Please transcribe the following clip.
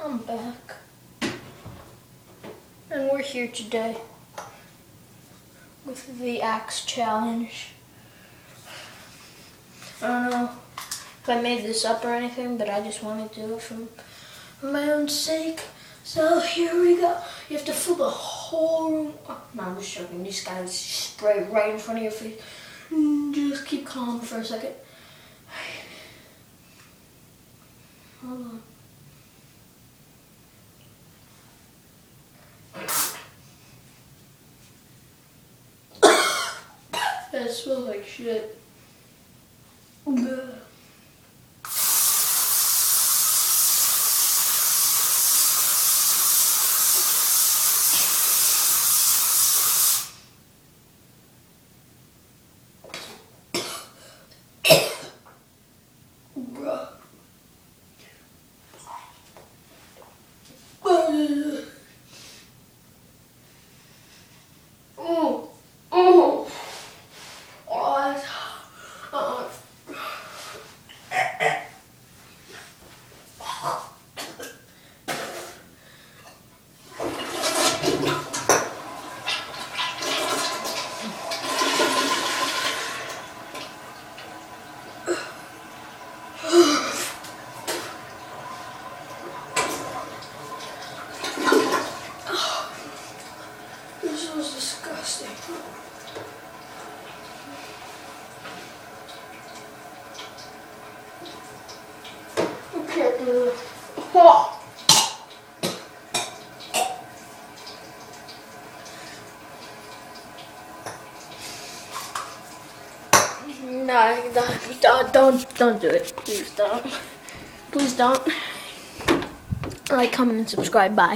I'm back. And we're here today with the axe challenge. I don't know if I made this up or anything, but I just wanted to do it for my own sake. So here we go. You have to fill the whole room. Oh, no, I'm just joking. These guys spray right in front of your face. Just keep calm for a second. Hold on. That smells like shit. Ugh. This was disgusting. I can't do this. Oh. No, don't do it. Please don't. Please don't. Like, comment, and subscribe. Bye.